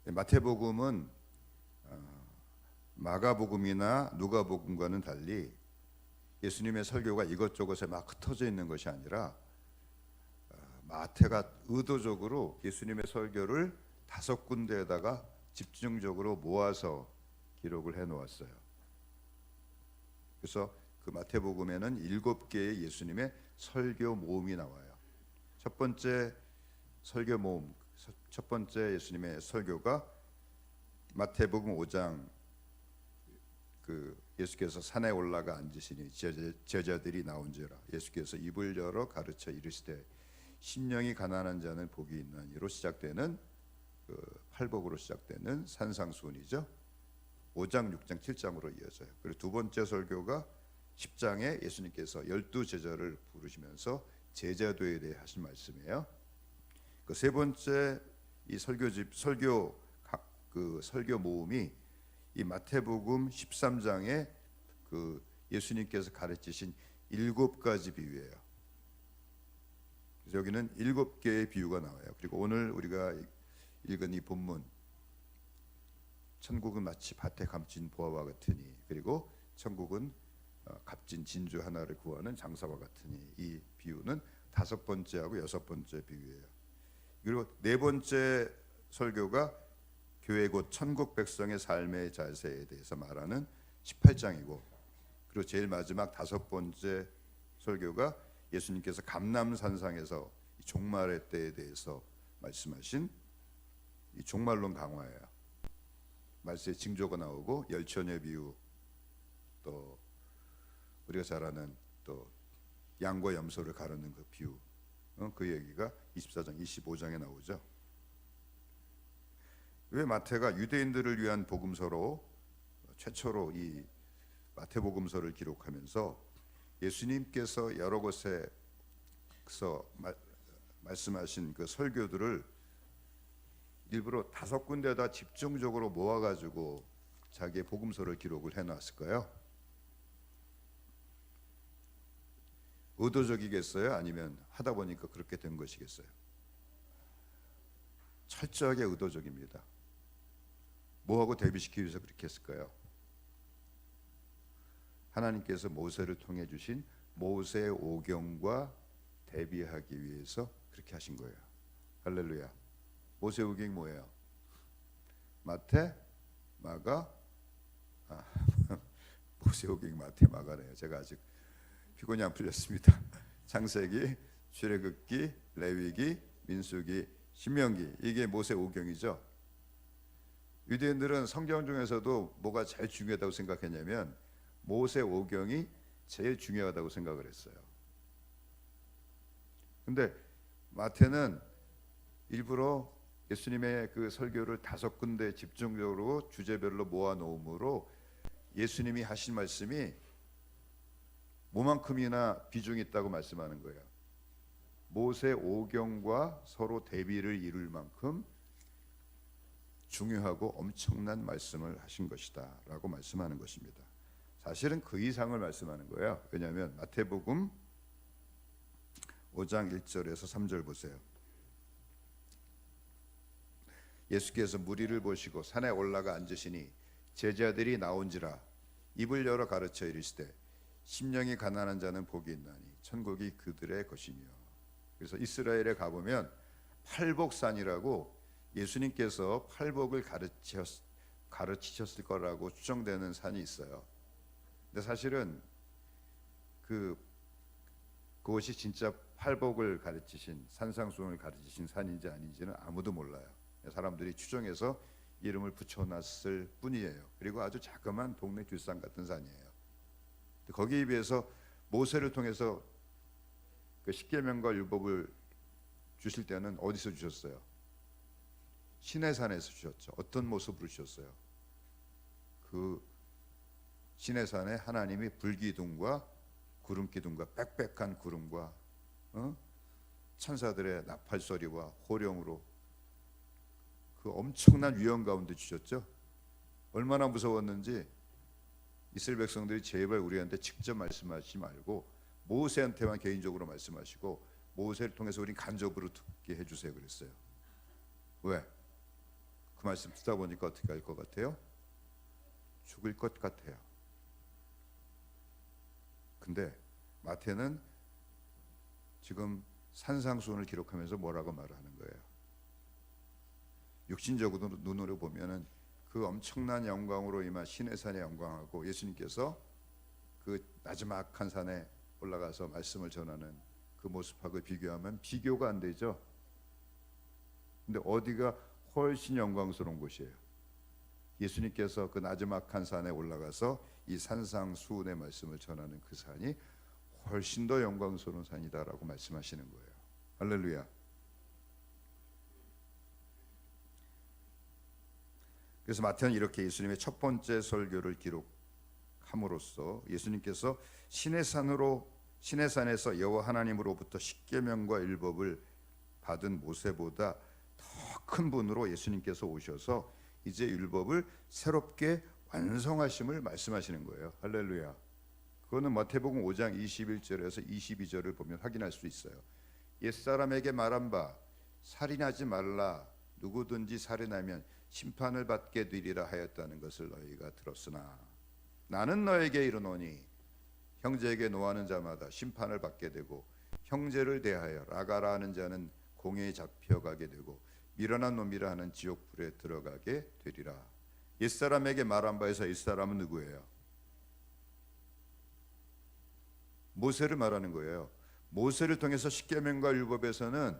마태복음은 마가복음이나 누가복음과는 달리 예수님의 설교가 이것저것에 막 흩어져 있는 것이 아니라 마태가 의도적으로 예수님의 설교를 5군데에다가 집중적으로 모아서 기록을 해 놓았어요. 그래서 그 마태복음에는 7개의 예수님의 설교 모음이 나와요. 첫 번째 설교 모음, 첫 번째 예수님의 설교가 마태복음 5장, 예수께서 산에 올라가 앉으시니 제자들이 나온지라 예수께서 입을 열어 가르쳐 이르시되 심령이 가난한 자는 복이 있나니로 시작되는 팔복으로 시작되는 산상수훈이죠. 5장, 6장, 7장으로 이어져요. 그리고 두 번째 설교가 10장에 예수님께서 12제자를 부르시면서 제자도에 대해 하신 말씀이에요. 그 세 번째 이 설교 모음이 이 마태복음 13장에 예수님께서 가르치신 7가지 비유예요. 그래서 여기는 7개의 비유가 나와요. 그리고 오늘 우리가 읽은 이 본문, 천국은 마치 밭에 감진 보화와 같으니, 그리고 천국은 값진 진주 하나를 구하는 장사와 같으니, 이 비유는 5번째하고 6번째 비유예요. 그리고 4번째 설교가 교회 곧 천국 백성의 삶의 자세에 대해서 말하는 18장이고, 그리고 제일 마지막 5번째 설교가 예수님께서 감람산상에서 종말의 때에 대해서 말씀하신 이 종말론 강화예요. 말세의 징조가 나오고 열처녀 비유, 또 우리가 잘 아는 또 양과 염소를 가르는 그 비유, 그 얘기가 24장, 25장에 나오죠. 왜 마태가 유대인들을 위한 복음서로 최초로 이 마태복음서를 기록하면서 예수님께서 여러 곳에서 말씀하신 그 설교들을 일부러 5군데다 집중적으로 모아가지고 자기의 복음서를 기록을 해놨을까요? 의도적이겠어요? 아니면 하다 보니까 그렇게 된 것이겠어요? 철저하게 의도적입니다. 뭐하고 대비시키기 위해서 그렇게 했을까요? 하나님께서 모세를 통해 주신 모세 오경과 대비하기 위해서 그렇게 하신 거예요. 할렐루야. 모세 오경이 뭐예요? 마태, 마가, 모세 오경이 마태, 마가네요. 제가 아직 피곤이 안 풀렸습니다. 창세기, 출애굽기, 레위기, 민수기, 신명기, 이게 모세 오경이죠. 유대인들은 성경 중에서도 뭐가 제일 중요하다고 생각했냐면 모세 오경이 제일 중요하다고 생각을 했어요. 근데 마태는 일부러 예수님의 그 설교를 5군데 집중적으로 주제별로 모아놓음으로 예수님이 하신 말씀이 뭐만큼이나 비중이 있다고 말씀하는 거예요. 모세 오경과 서로 대비를 이룰 만큼 중요하고 엄청난 말씀을 하신 것이다 라고 말씀하는 것입니다. 사실은 그 이상을 말씀하는 거예요. 왜냐하면 마태복음 5장 1절에서 3절 보세요. 예수께서 무리를 보시고 산에 올라가 앉으시니 제자들이 나온지라 입을 열어 가르쳐 이르시되 심령이 가난한 자는 복이 있나니 천국이 그들의 것이며. 그래서 이스라엘에 가보면 팔복산이라고 예수님께서 팔복을 가르치셨을 거라고 추정되는 산이 있어요. 근데 사실은 그것이 진짜 팔복을 가르치신, 산상수훈을 가르치신 산인지 아닌지는 아무도 몰라요. 사람들이 추정해서 이름을 붙여놨을 뿐이에요. 그리고 아주 자그마한 동네 뒷산 같은 산이에요. 거기에 비해서 모세를 통해서 그 십계명과 율법을 주실 때는 어디서 주셨어요? 시내산에서 주셨죠. 어떤 모습으로 주셨어요? 그 시내산에 하나님이 불기둥과 구름기둥과 빽빽한 구름과 천사들의 나팔소리와 호령으로 그 엄청난 위험 가운데 주셨죠. 얼마나 무서웠는지 이스라엘 백성들이 제발 우리한테 직접 말씀하시지 말고 모세한테만 개인적으로 말씀하시고 모세를 통해서 우리 간접으로 듣게 해주세요 그랬어요. 왜? 그 말씀 듣다 보니까 어떻게 할 것 같아요? 죽을 것 같아요. 근데 마태는 지금 산상수훈을 기록하면서 뭐라고 말하는 거예요? 육신적으로 눈으로 보면은 그 엄청난 영광으로 임한 시내산의 영광하고 예수님께서 그 나지막한 산에 올라가서 말씀을 전하는 그 모습하고 비교하면 비교가 안 되죠. 근데 어디가 훨씬 영광스러운 곳이에요? 예수님께서 그 나지막한 산에 올라가서 이 산상수훈의 말씀을 전하는 그 산이 훨씬 더 영광스러운 산이다라고 말씀하시는 거예요. 할렐루야. 그래서 마태는 이렇게 예수님의 첫 번째 설교를 기록함으로써 예수님께서 시내산에서 여호와 하나님으로부터 십계명과 율법을 받은 모세보다 더 큰 분으로 예수님께서 오셔서 이제 율법을 새롭게 완성하심을 말씀하시는 거예요. 할렐루야. 그거는 마태복음 5장 21절에서 22절을 보면 확인할 수 있어요. 옛사람에게 말한 바 살인하지 말라, 누구든지 살인하면 심판을 받게 되리라 하였다는 것을 너희가 들었으나 나는 너에게 이르노니 형제에게 노하는 자마다 심판을 받게 되고 형제를 대하여 라가라 하는 자는 공회에 잡혀가게 되고 미련한 놈이라 하는 지옥불에 들어가게 되리라. 옛사람에게 말한 바에서 옛사람은 누구예요? 모세를 말하는 거예요. 모세를 통해서 십계명과 율법에서는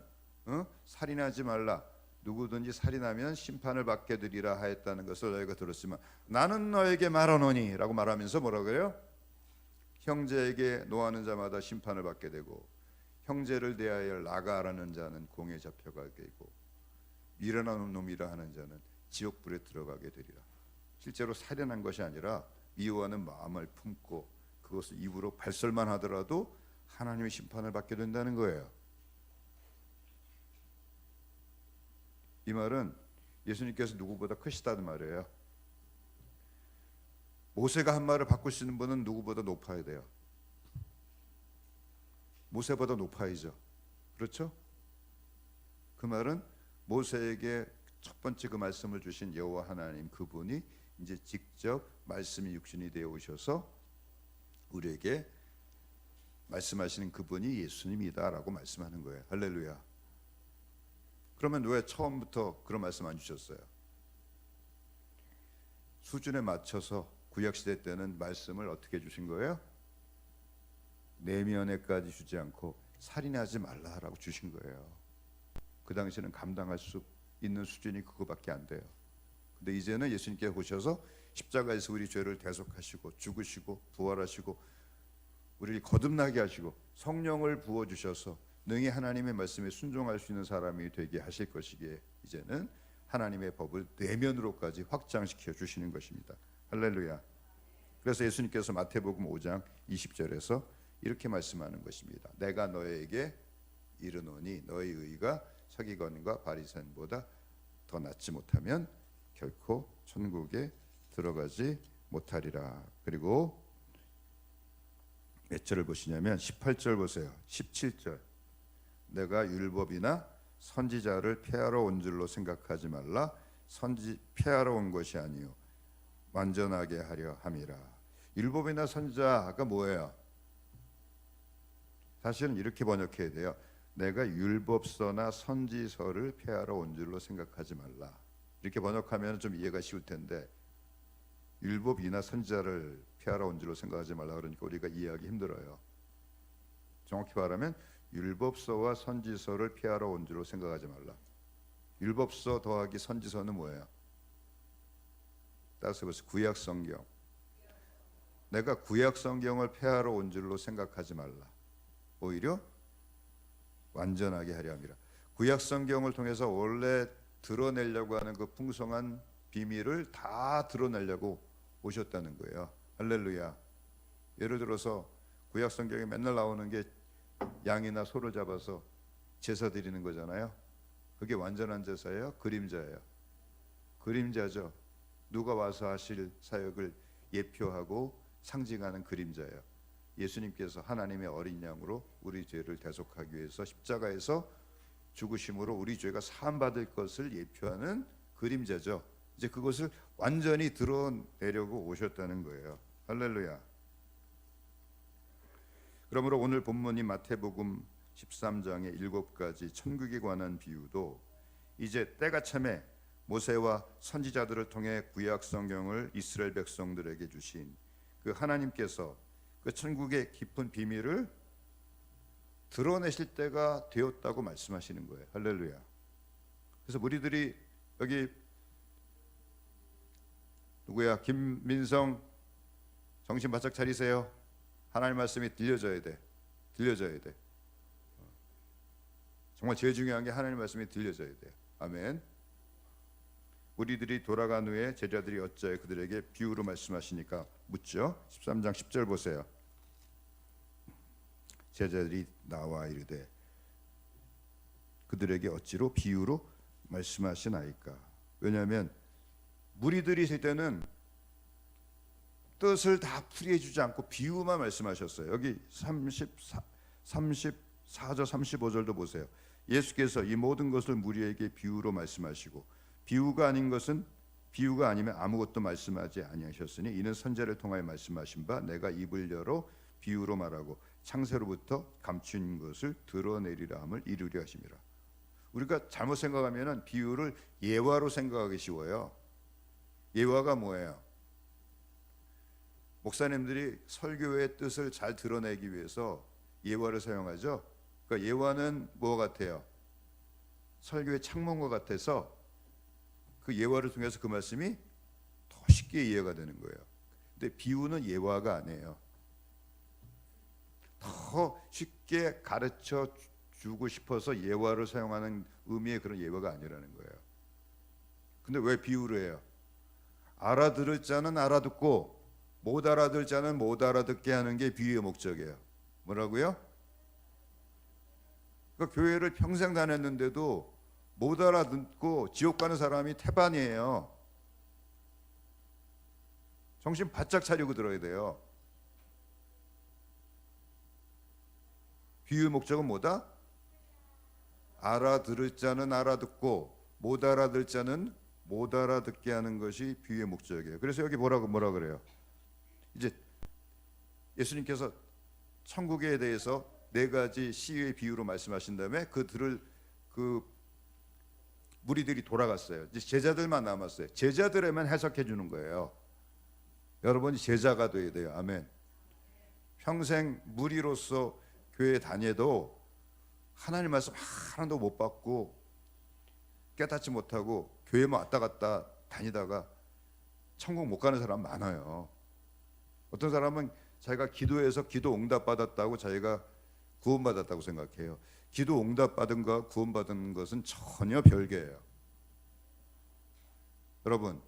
살인하지 말라, 누구든지 살인하면 심판을 받게 되리라 하였다는 것을 너희가 들었지만 나는 너에게 말하노니 라고 말하면서 뭐라고 해요? 형제에게 노하는 자마다 심판을 받게 되고 형제를 대하여 라가라는 자는 공에 잡혀가게 되고 미련한 놈이라 하는 자는 지옥불에 들어가게 되리라. 실제로 살인한 것이 아니라 미워하는 마음을 품고 그것을 입으로 발설만 하더라도 하나님의 심판을 받게 된다는 거예요. 이 말은 예수님께서 누구보다 크시다는 말이에요. 모세가 한 말을 바꿀 수 있는 분은 누구보다 높아야 돼요. 모세보다 높아야죠. 그렇죠? 그 말은 모세에게 첫 번째 그 말씀을 주신 여호와 하나님, 그분이 이제 직접 말씀이 육신이 되어 오셔서 우리에게 말씀하시는 그분이 예수님이다라고 말씀하는 거예요. 할렐루야. 그러면 왜 처음부터 그런 말씀 안 주셨어요? 수준에 맞춰서 구약시대 때는 말씀을 어떻게 주신 거예요? 내면에까지 주지 않고 살인하지 말라라고 주신 거예요. 그 당시에는 감당할 수 있는 수준이 그거밖에 안 돼요. 근데 이제는 예수님께 오셔서 십자가에서 우리 죄를 대속하시고 죽으시고 부활하시고 우리를 거듭나게 하시고 성령을 부어주셔서 능히 하나님의 말씀에 순종할 수 있는 사람이 되게 하실 것이기에 이제는 하나님의 법을 내면으로까지 확장시켜 주시는 것입니다. 할렐루야. 그래서 예수님께서 마태복음 5장 20절에서 이렇게 말씀하는 것입니다. 내가 너에게 이르노니 너희 의가 서기관과 바리새인보다 더 낫지 못하면 결코 천국에 들어가지 못하리라. 그리고 몇 절을 보시냐면 18절 보세요. 17절. 내가 율법이나 선지자를 폐하러 온 줄로 생각하지 말라. 폐하러 온 것이 아니요 완전하게 하려 함이라. 율법이나 선지자가 뭐예요? 사실은 이렇게 번역해야 돼요. 내가 율법서나 선지서를 폐하러 온 줄로 생각하지 말라. 이렇게 번역하면 좀 이해가 쉬울 텐데 율법이나 선지자를 폐하러 온 줄로 생각하지 말라 그러니까 우리가 이해하기 힘들어요. 정확히 말하면 율법서와 선지서를 폐하러 온 줄로 생각하지 말라. 율법서 더하기 선지서는 뭐예요? 따라서 보세요. 구약 성경. 내가 구약 성경을 폐하러 온 줄로 생각하지 말라. 오히려 완전하게 하려 함이라. 구약 성경을 통해서 원래 드러내려고 하는 그 풍성한 비밀을 다 드러내려고 오셨다는 거예요. 할렐루야. 예를 들어서 구약 성경에 맨날 나오는 게 양이나 소를 잡아서 제사 드리는 거잖아요. 그게 완전한 제사예요? 그림자예요? 그림자죠. 누가 와서 하실 사역을 예표하고 상징하는 그림자예요. 예수님께서 하나님의 어린 양으로 우리 죄를 대속하기 위해서 십자가에서 죽으심으로 우리 죄가 사함받을 것을 예표하는 그림자죠. 이제 그것을 완전히 드러내려고 오셨다는 거예요. 할렐루야. 그러므로 오늘 본문이 마태복음 13장의 7가지 천국에 관한 비유도 이제 때가 참에 모세와 선지자들을 통해 구약 성경을 이스라엘 백성들에게 주신 그 하나님께서 그 천국의 깊은 비밀을 드러내실 때가 되었다고 말씀하시는 거예요. 할렐루야. 그래서 우리들이 여기 누구야? 김민성, 정신 바짝 차리세요. 하나님 말씀이 들려져야 돼. 들려져야 돼. 정말 제일 중요한 게 하나님 말씀이 들려져야 돼요. 아멘. 우리들이 돌아간 후에 제자들이 어찌하여 그들에게 비유로 말씀하시니까 묻죠. 13장 10절 보세요. 제자들이 나와 이르되 그들에게 어찌로 비유로 말씀하시나이까. 왜냐하면 무리들이 있을 때는 뜻을 다 풀이해 주지 않고 비유만 말씀하셨어요. 여기 34절 35절도 보세요. 예수께서 이 모든 것을 무리에게 비유로 말씀하시고 비유가 아니면 아무것도 말씀하지 아니하셨으니 이는 선지자를 통하여 말씀하신 바 내가 입을 열어 비유로 말하고 창세로부터 감춘 것을 드러내리라 함을 이루려 하심이라. 우리가 잘못 생각하면은 비유를 예화로 생각하기 쉬워요. 예화가 뭐예요? 목사님들이 설교의 뜻을 잘 드러내기 위해서 예화를 사용하죠. 그러니까 예화는 뭐 같아요? 설교의 창문과 같아서 그 예화를 통해서 그 말씀이 더 쉽게 이해가 되는 거예요. 근데 비유는 예화가 아니에요. 더 쉽게 가르쳐 주고 싶어서 예화를 사용하는 의미의 그런 예화가 아니라는 거예요. 근데 왜 비유를 해요? 알아들을 자는 알아듣고 못 알아들 자는 못 알아듣게 하는 게 비유의 목적이에요. 뭐라고요? 그러니까 교회를 평생 다녔는데도 못 알아듣고 지옥 가는 사람이 태반이에요. 정신 바짝 차리고 들어야 돼요. 비유의 목적은 뭐다? 알아들을 자는 알아듣고 못 알아들 자는 못 알아듣게 하는 것이 비유의 목적이에요. 그래서 여기 뭐라 그래요? 이제 예수님께서 천국에 대해서 4가지 시의 비유로 말씀하신 다음에 그 무리들이 돌아갔어요. 이제 제자들만 남았어요. 제자들에만 해석해 주는 거예요. 여러분이 제자가 돼야 돼요. 아멘. 평생 무리로서 교회 다녀도 하나님 말씀 하나도 못 받고 깨닫지 못하고 교회만 왔다 갔다 다니다가 천국 못 가는 사람 많아요. 어떤 사람은 자기가 기도해서 기도 응답 받았다고 자기가 구원받았다고 생각해요. 기도 응답 받은 것과 구원받은 것은 전혀 별개예요. 여러분,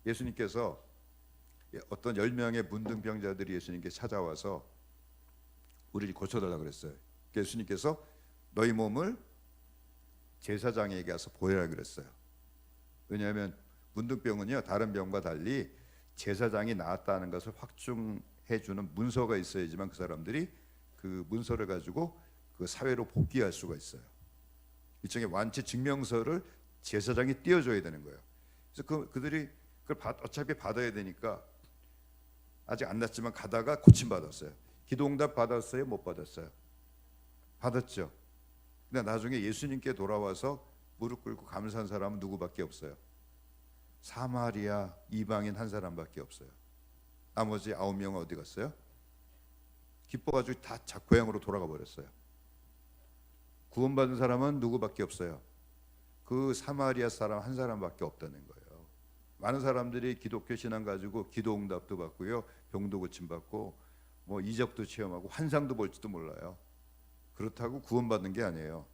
예수님께서 어떤 10명의 문둥병자들이 예수님께 찾아와서 우리를 고쳐달라고 그랬어요. 예수님께서 너희 몸을 제사장에게 가서 보여라 그랬어요. 왜냐하면 문둥병은요 다른 병과 달리 제사장이 나았다는 것을 확증해 주는 문서가 있어야지만 그 사람들이 그 문서를 가지고 그 사회로 복귀할 수가 있어요. 일종의 완치 증명서를 제사장이 띄워줘야 되는 거예요. 그래서 그들이 그걸 어차피 받아야 되니까 아직 안 났지만 가다가 고침 받았어요. 기도응답 받았어요? 못 받았어요? 받았죠. 근데 나중에 예수님께 돌아와서 무릎 꿇고 감사한 사람은 누구밖에 없어요? 사마리아 이방인 한 사람밖에 없어요. 나머지 9명은 어디 갔어요? 기뻐가지고 다 고향으로 돌아가 버렸어요. 구원받은 사람은 누구밖에 없어요? 그 사마리아 사람 한 사람밖에 없다는 거예요. 많은 사람들이 기독교 신앙 가지고 기도응답도 받고요, 병도 고침 받고 뭐 이적도 체험하고 환상도 볼지도 몰라요. 그렇다고 구원받는 게 아니에요.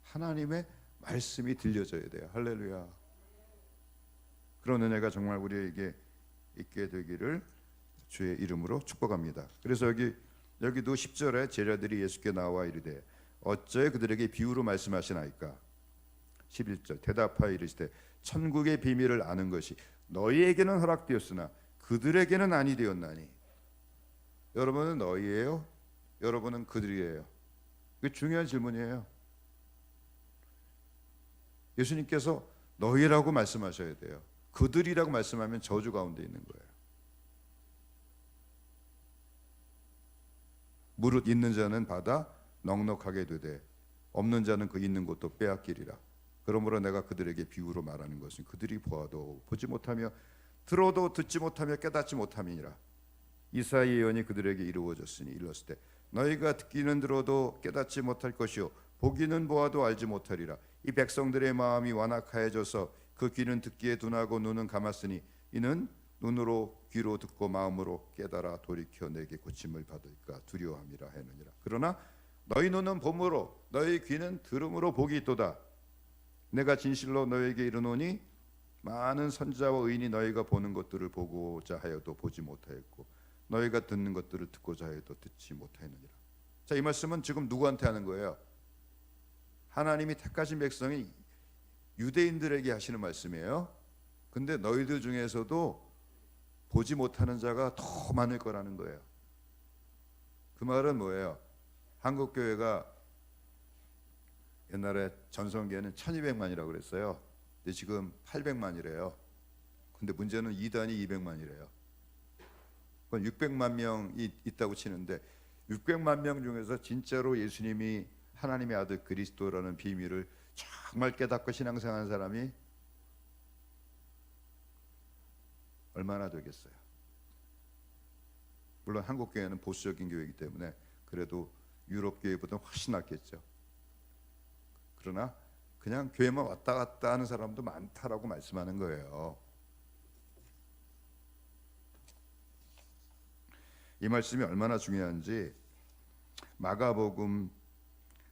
하나님의 말씀이 들려져야 돼요. 할렐루야. 그런 은혜가 정말 우리에게 있게 되기를 주의 이름으로 축복합니다. 그래서 여기도 10절에 제자들이 예수께 나와 이르되 어째 그들에게 비유로 말씀하시나이까. 11절 대답하여 이르시되 천국의 비밀을 아는 것이 너희에게는 허락되었으나 그들에게는 아니 되었나니. 여러분은 너희예요? 여러분은 그들이에요? 이게 중요한 질문이에요. 예수님께서 너희라고 말씀하셔야 돼요. 그들이라고 말씀하면 저주 가운데 있는 거예요. 무릇 있는 자는 받아 넉넉하게 되되 없는 자는 그 있는 것도 빼앗기리라. 그러므로 내가 그들에게 비유로 말하는 것은 그들이 보아도 보지 못하며 들어도 듣지 못하며 깨닫지 못함이니라. 이사야 예언이 그들에게 이루어졌으니 일렀을 때 너희가 듣기는 들어도 깨닫지 못할 것이요 보기는 보아도 알지 못하리라. 이 백성들의 마음이 완악하여져서 그 귀는 듣기에 둔하고 눈은 감았으니 이는 눈으로 귀로 듣고 마음으로 깨달아 돌이켜 내게 고침을 받을까 두려워함이라 하느니라. 그러나 너희 눈은 봄으로 너희 귀는 들음으로 복이 있도다. 내가 진실로 너희에게 이르노니 많은 선지자와 의인이 너희가 보는 것들을 보고자 하여도 보지 못하였고 너희가 듣는 것들을 듣고자 해도 듣지 못하였느니라. 자, 이 말씀은 지금 누구한테 하는 거예요? 하나님이 택하신 백성이 유대인들에게 하시는 말씀이에요. 근데 너희들 중에서도 보지 못하는 자가 더 많을 거라는 거예요. 그 말은 뭐예요? 한국 교회가 옛날에 전성기에는 1200만이라고 그랬어요. 근데 지금 800만이래요. 근데 문제는 이단이 200만이래요. 그건 600만 명이 있다고 치는데 600만 명 중에서 진짜로 예수님이 하나님의 아들 그리스도라는 비밀을 정말 깨닫고 신앙생활하는 사람이 얼마나 되겠어요? 물론 한국 교회는 보수적인 교회이기 때문에 그래도 유럽 교회보다 훨씬 낫겠죠. 그러나 그냥 교회만 왔다 갔다 하는 사람도 많다라고 말씀하는 거예요. 이 말씀이 얼마나 중요한지 마가복음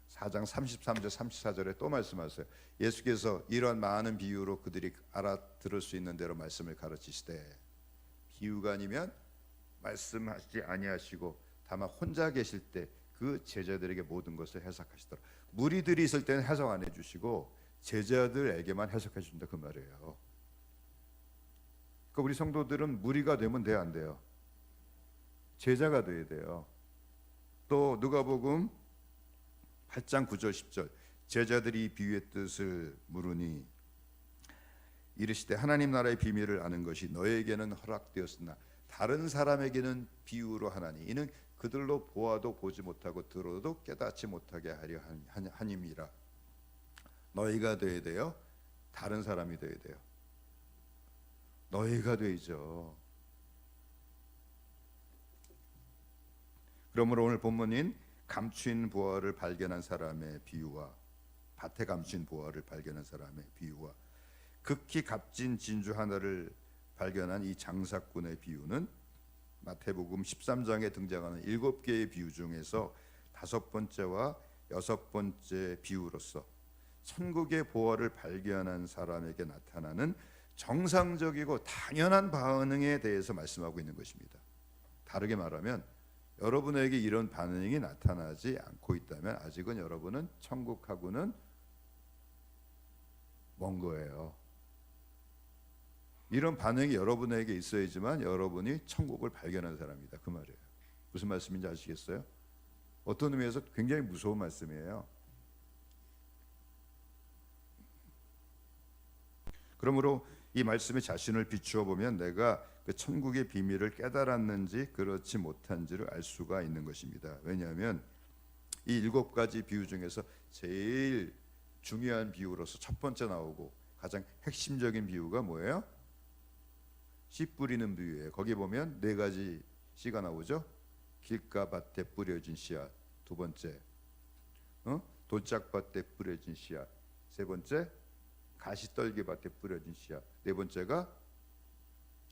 4장 33절 34절에 또 말씀하세요. 예수께서 이러한 많은 비유로 그들이 알아들을 수 있는 대로 말씀을 가르치시되 비유가 아니면 말씀하시지 아니하시고 다만 혼자 계실 때 그 제자들에게 모든 것을 해석하시더라. 무리들이 있을 때는 해석 안 해주시고 제자들에게만 해석해 준다 그 말이에요. 그러니까 우리 성도들은 무리가 되면 돼요, 안 돼요? 제자가 돼야 돼요. 또 누가복음 8장 9절 10절 제자들이 비유의 뜻을 물으니 이르시되 하나님 나라의 비밀을 아는 것이 너에게는 허락되었으나 다른 사람에게는 비유로 하나니 이는 그들로 보아도 보지 못하고 들어도 깨닫지 못하게 하려 함이라. 너희가 돼야 돼요. 다른 사람이 돼야 돼요. 너희가 되죠. 그러므로 오늘 본문인 감추인 보화를 발견한 사람의 비유와 밭에 감추인 보화를 발견한 사람의 비유와 극히 값진 진주 하나를 발견한 이 장사꾼의 비유는 마태복음 13장에 등장하는 7개의 비유 중에서 5번째와 6번째 비유로서 천국의 보화를 발견한 사람에게 나타나는 정상적이고 당연한 반응에 대해서 말씀하고 있는 것입니다. 다르게 말하면 여러분에게 이런 반응이 나타나지 않고 있다면 아직은 여러분은 천국하고는 먼 거예요. 이런 반응이 여러분에게 있어야지만 여러분이 천국을 발견한 사람이다 그 말이에요. 무슨 말씀인지 아시겠어요? 어떤 의미에서 굉장히 무서운 말씀이에요. 그러므로 이 말씀에 자신을 비추어 보면 내가 그 천국의 비밀을 깨달았는지 그렇지 못한지를 알 수가 있는 것입니다. 왜냐하면 이 7가지 비유 중에서 제일 중요한 비유로서 첫 번째 나오고 가장 핵심적인 비유가 뭐예요? 씨 뿌리는 비유예요. 거기 보면 4가지 씨가 나오죠. 길가 밭에 뿌려진 씨앗. 두 번째, 돌짝밭에 뿌려진 씨앗. 세 번째, 가시떨기 밭에 뿌려진 씨앗. 네 번째가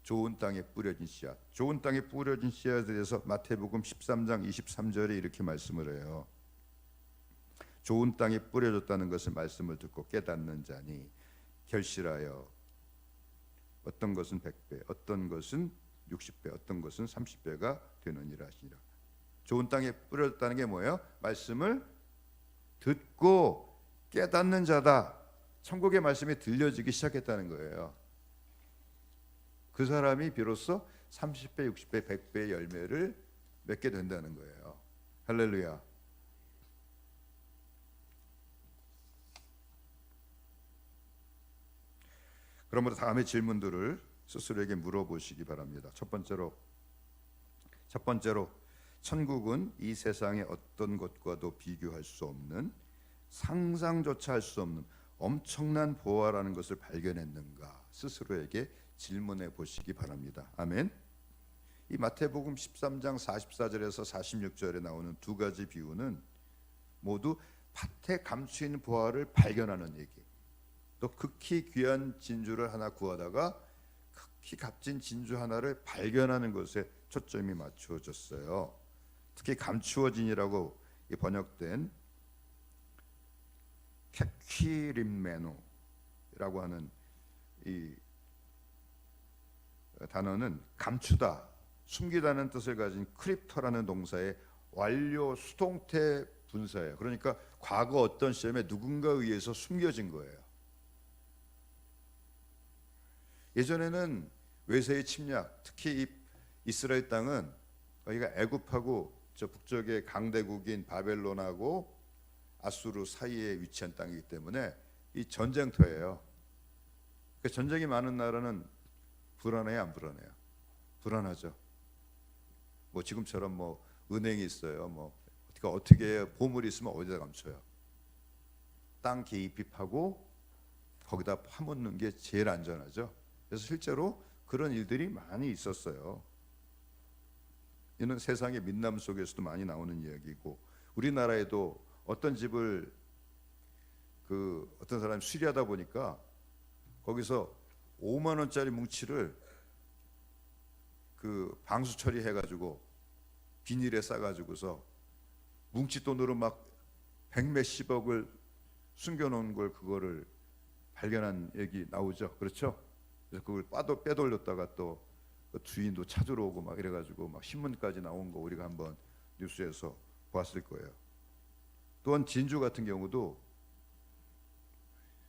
좋은 땅에 뿌려진 씨앗. 좋은 땅에 뿌려진 씨앗에 대해서 마태복음 13장 23절에 이렇게 말씀을 해요. 좋은 땅에 뿌려졌다는 것을 말씀을 듣고 깨닫는 자니 결실하여 어떤 것은 100배, 어떤 것은 60배, 어떤 것은 30배가 되느니라 하시니라. 좋은 땅에 뿌려졌다는 게 뭐예요? 말씀을 듣고 깨닫는 자다. 천국의 말씀이 들려지기 시작했다는 거예요. 그 사람이 비로소 30배, 60배, 100배의 열매를 맺게 된다는 거예요. 할렐루야. 그러므로 다음의 질문들을 스스로에게 물어보시기 바랍니다. 첫 번째로 천국은 이 세상의 어떤 것과도 비교할 수 없는, 상상조차 할 수 없는 엄청난 보화라는 것을 발견했는가 스스로에게 질문해 보시기 바랍니다. 아멘. 이 마태복음 13장 44절에서 46절에 나오는 두 가지 비유는 모두 밭에 감추인 보화를 발견하는 얘기, 또 극히 귀한 진주를 하나 구하다가 극히 값진 진주 하나를 발견하는 것에 초점이 맞추어졌어요. 특히 감추어진이라고 번역된 케퀴림메노라고 하는 이 단어는 감추다, 숨기다는 뜻을 가진 크립토라는 동사의 완료 수동태 분사예요. 그러니까 과거 어떤 시점에 누군가에 의해서 숨겨진 거예요. 예전에는 외세의 침략, 특히 이 이스라엘 땅은 거기가 애굽하고 저 북쪽의 강대국인 바벨론하고 아수르 사이에 위치한 땅이기 때문에 이 전쟁터예요. 그러니까 전쟁이 많은 나라는 불안해요, 안 불안해요? 불안하죠. 뭐 지금처럼 뭐 은행이 있어요. 뭐 어떻게 해요? 보물이 있으면 어디다 감춰요? 땅 개입하고 거기다 파묻는 게 제일 안전하죠. 그래서 실제로 그런 일들이 많이 있었어요. 이는 세상의 민남 속에서도 많이 나오는 이야기고, 우리나라에도 어떤 집을 어떤 사람이 수리하다 보니까 거기서 5만 원짜리 뭉치를 방수 처리해가지고 비닐에 싸가지고서 뭉치 돈으로 막 백몇십억을 숨겨놓은 걸, 그거를 발견한 얘기 나오죠. 그렇죠? 그래서 그걸 빼돌렸다가 또 주인도 찾으러 오고 막 이래가지고 막 신문까지 나온 거 우리가 한번 뉴스에서 봤을 거예요. 또한 진주 같은 경우도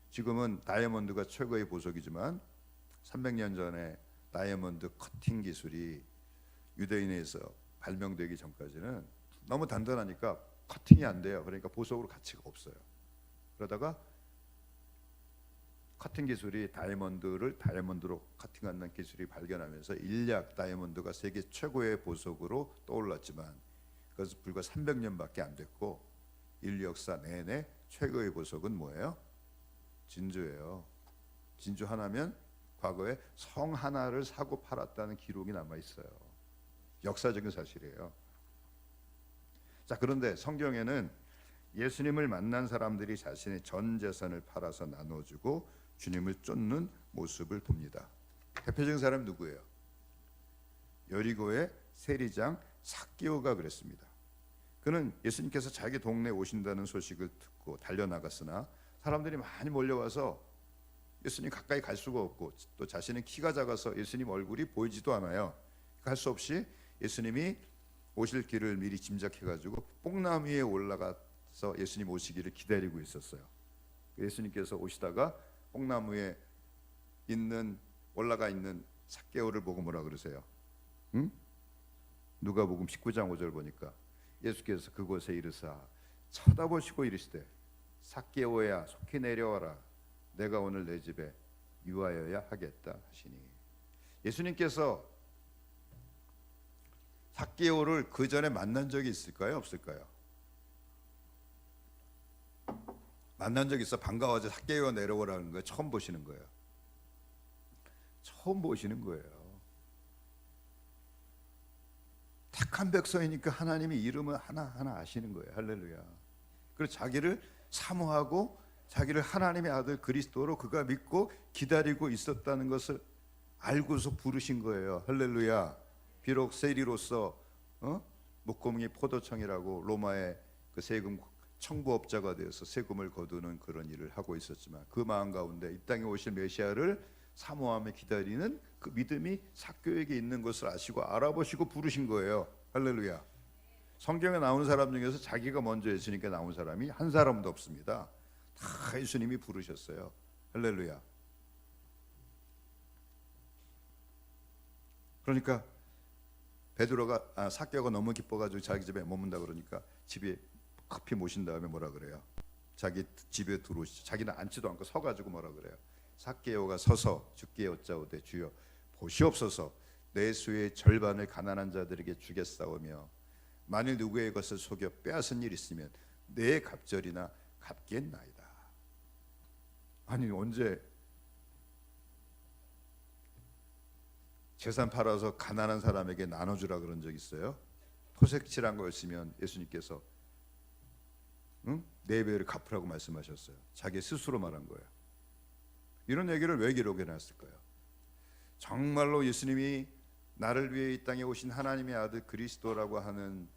지금은 다이아몬드가 최고의 보석이지만 300년 전에 다이아몬드 커팅 기술이 유대인에서 발명되기 전까지는 너무 단단하니까 커팅이 안 돼요. 그러니까 보석으로 가치가 없어요. 그러다가 커팅 기술이 다이아몬드를 다이아몬드로 커팅하는 기술이 발견하면서 일약 다이아몬드가 세계 최고의 보석으로 떠올랐지만 그것은 불과 300년밖에 안 됐고 인류 역사 내내 최고의 보석은 뭐예요? 진주예요. 진주 하나면 과거에 성 하나를 사고 팔았다는 기록이 남아 있어요. 역사적인 사실이에요. 자, 그런데 성경에는 예수님을 만난 사람들이 자신의 전 재산을 팔아서 나눠주고 주님을 쫓는 모습을 봅니다. 대표적인 사람이 누구예요? 여리고의 세리장 삭개오가 그랬습니다. 그는 예수님께서 자기 동네에 오신다는 소식을 듣고 달려나갔으나 사람들이 많이 몰려와서 예수님 가까이 갈 수가 없고 또 자신은 키가 작아서 예수님 얼굴이 보이지도 않아요. 할 수 없이 예수님이 오실 길을 미리 짐작해가지고 뽕나무 위에 올라가서 예수님 오시기를 기다리고 있었어요. 예수님께서 오시다가 뽕나무에 올라가 있는 삭개오를 보고 뭐라 그러세요? 응? 누가복음 19장 5절 보니까 예수께서 그곳에 이르사 쳐다보시고 이르시되 삭개오야 속히 내려와라 내가 오늘 내 집에 유하여야 하겠다 하시니, 예수님께서 삭개오를 그 전에 만난 적이 있을까요? 없을까요? 만난 적이 있어. 반가워서 삭개오 내려오라는 거예요. 처음 보시는 거예요. 처음 보시는 거예요. 택한 백성이니까 하나님이 이름을 하나하나 아시는 거예요. 할렐루야. 그래서 자기를 사모하고 자기를 하나님의 아들 그리스도로 그가 믿고 기다리고 있었다는 것을 알고서 부르신 거예요. 할렐루야. 비록 세리로서 목공이 포도청이라고 로마의 그 세금 청부업자가 되어서 세금을 거두는 그런 일을 하고 있었지만 그 마음 가운데 이 땅에 오실 메시아를 사모하며 기다리는 그 믿음이 삭개오에게 있는 것을 아시고 알아보시고 부르신 거예요. 할렐루야. 성경에 나오는 사람 중에서 자기가 먼저 예수님께 나온 사람이 한 사람도 없습니다. 다 예수님이 부르셨어요. 할렐루야. 그러니까 삭개오가 너무 기뻐가지고 자기 집에 머문다 그러니까 집에 커피 모신 다음에 뭐라 그래요? 자기 집에 들어오시죠. 자기는 앉지도 않고 서가지고 뭐라 그래요? 삭개오가 서서 주께 여짜오되 주여 보시옵소서 내 수의 절반을 가난한 자들에게 주겠사오며 만일 누구의 것을 속여 빼앗은 일 있으면 내 갑절이나 갚겠나이다. 아니 언제 재산 팔아서 가난한 사람에게 나눠주라 그런 적 있어요? 토색질한 거였으면 예수님께서 네 배를 갚으라고 말씀하셨어요. 자기 스스로 말한 거예요. 이런 얘기를 왜 기록해 놨을까요? 정말로 예수님이 나를 위해 이 땅에 오신 하나님의 아들 그리스도라고 하는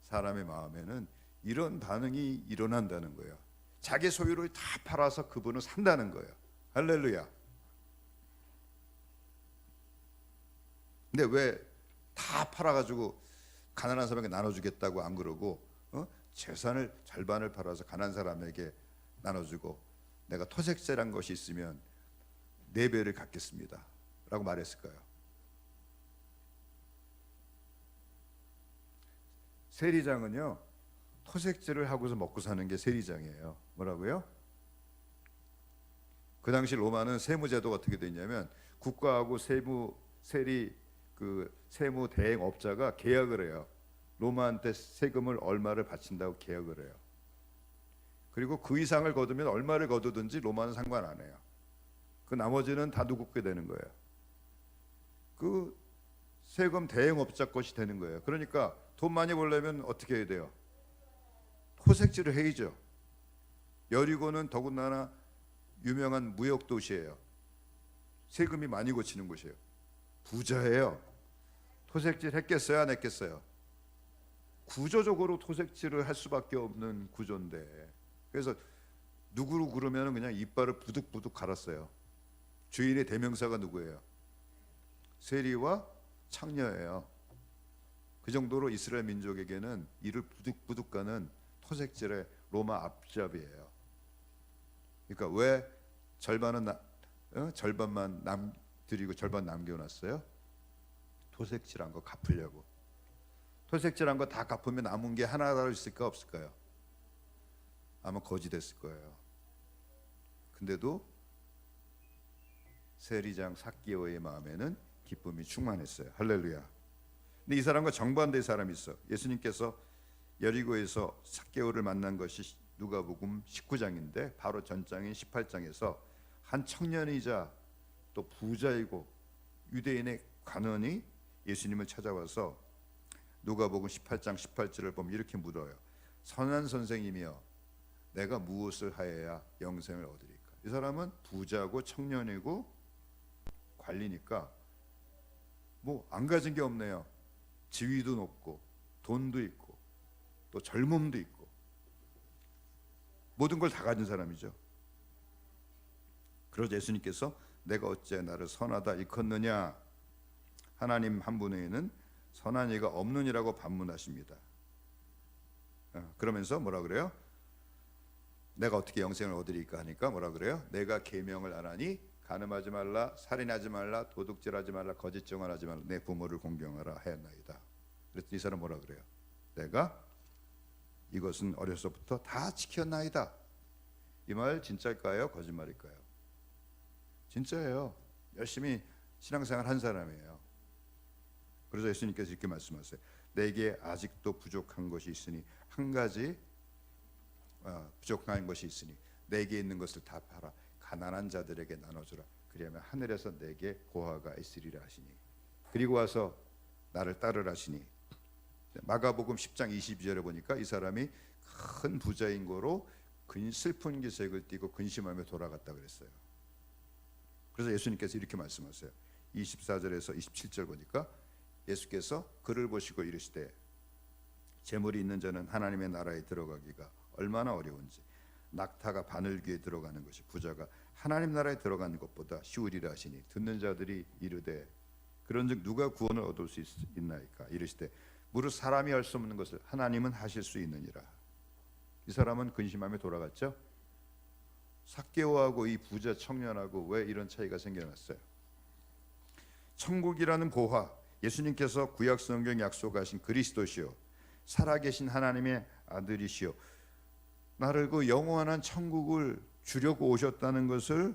사람의 마음에는 이런 반응이 일어난다는 거예요. 자기 소유를 다 팔아서 그분을 산다는 거예요. 할렐루야. 근데 왜 다 팔아가지고 가난한 사람에게 나눠주겠다고 안 그러고 재산을 절반을 팔아서 가난한 사람에게 나눠주고 내가 토색제란 것이 있으면 네 배를 갚겠습니다 라고 말했을까요? 세리장은요 토색제를 하고서 먹고 사는 게 세리장이에요. 뭐라고요? 그 당시 로마는 세무제도가 어떻게 됐냐면 국가하고 세무 대행업자가 계약을 해요. 로마한테 세금을 얼마를 바친다고 계약을 해요. 그리고 그 이상을 거두면 얼마를 거두든지 로마는 상관 안 해요. 그 나머지는 다 누구 게 되는 거예요. 그 세금 대행업자 것이 되는 거예요. 그러니까 돈 많이 벌려면 어떻게 해야 돼요? 토색질을 해야죠. 여리고는 더군다나 유명한 무역 도시예요. 세금이 많이 고치는 곳이에요. 부자예요. 토색질 했겠어요? 안 했겠어요? 구조적으로 토색질을 할 수밖에 없는 구조인데 그래서 누구로 그러면 그냥 이빨을 부득부득 갈았어요. 주인의 대명사가 누구예요? 세리와 창녀예요. 그 정도로 이스라엘 민족에게는 이를 부득부득 가는 토색질의 로마 앞잡이에요. 그러니까 왜 절반만 드리고 절반 남겨놨어요? 토색질한 거 갚으려고. 토색질한 거 다 갚으면 남은 게 하나라도 있을까 없을까요? 아마 거지 됐을 거예요. 근데도 세리장 삭개오의 마음에는 기쁨이 충만했어요. 할렐루야. 근데 이 사람과 정반대의 사람이 있어. 예수님께서 여리고에서 삭개오를 만난 것이 누가복음 19장인데 바로 전장인 18장에서 한 청년이자 또 부자이고 유대인의 관원이 예수님을 찾아와서 누가복음 18장 18절을 보면 이렇게 물어요. 선한 선생이며 내가 무엇을 하여야 영생을 얻으리까? 이 사람은 부자고 청년이고 관리니까 뭐 안 가진 게 없네요. 지위도 높고 돈도 있고 또 젊음도 있고 모든 걸 다 가진 사람이죠. 그러자 예수님께서 내가 어찌 나를 선하다 일컫느냐? 하나님 한 분에게는 선한 이가 없느니라고 반문하십니다. 그러면서 뭐라 그래요? 내가 어떻게 영생을 얻으리까 하니까 뭐라 그래요? 내가 계명을 안 하니 간음하지 말라, 살인하지 말라, 도둑질하지 말라, 거짓 증언하지 말라, 내 부모를 공경하라 하였나이다. 그랬더니 이 사람 뭐라 그래요? 내가 이것은 어려서부터 다 지켰나이다. 이 말 진짜일까요? 거짓말일까요? 진짜예요. 열심히 신앙생활 한 사람이에요. 그래서 예수님께서 이렇게 말씀하세요. 내게 아직도 부족한 것이 있으니 한 가지 부족한 것이 있으니 내게 있는 것을 다 팔아 가난한 자들에게 나눠주라. 그리하면 하늘에서 내게 보화가 있으리라 하시니 그리고 와서 나를 따르라 하시니 마가복음 10장 22절에 보니까 이 사람이 큰 부자인 거로 슬픈 기색을 띠고 근심하며 돌아갔다 그랬어요. 그래서 예수님께서 이렇게 말씀하세요. 24절에서 27절 보니까 예수께서 그를 보시고 이르시되 재물이 있는 자는 하나님의 나라에 들어가기가 얼마나 어려운지 낙타가 바늘귀에 들어가는 것이 부자가 하나님 나라에 들어가는 것보다 쉬우리라 하시니 듣는 자들이 이르되 그런즉 누가 구원을 얻을 수 있나이까? 이르시되 무릇 사람이 할 수 없는 것을 하나님은 하실 수 있느니라. 이 사람은 근심하며 돌아갔죠. 삭개오하고 이 부자 청년하고 왜 이런 차이가 생겨났어요? 천국이라는 보화, 예수님께서 구약 성경 약속하신 그리스도시요 살아계신 하나님의 아들이시요 나를 그 영원한 천국을 주려고 오셨다는 것을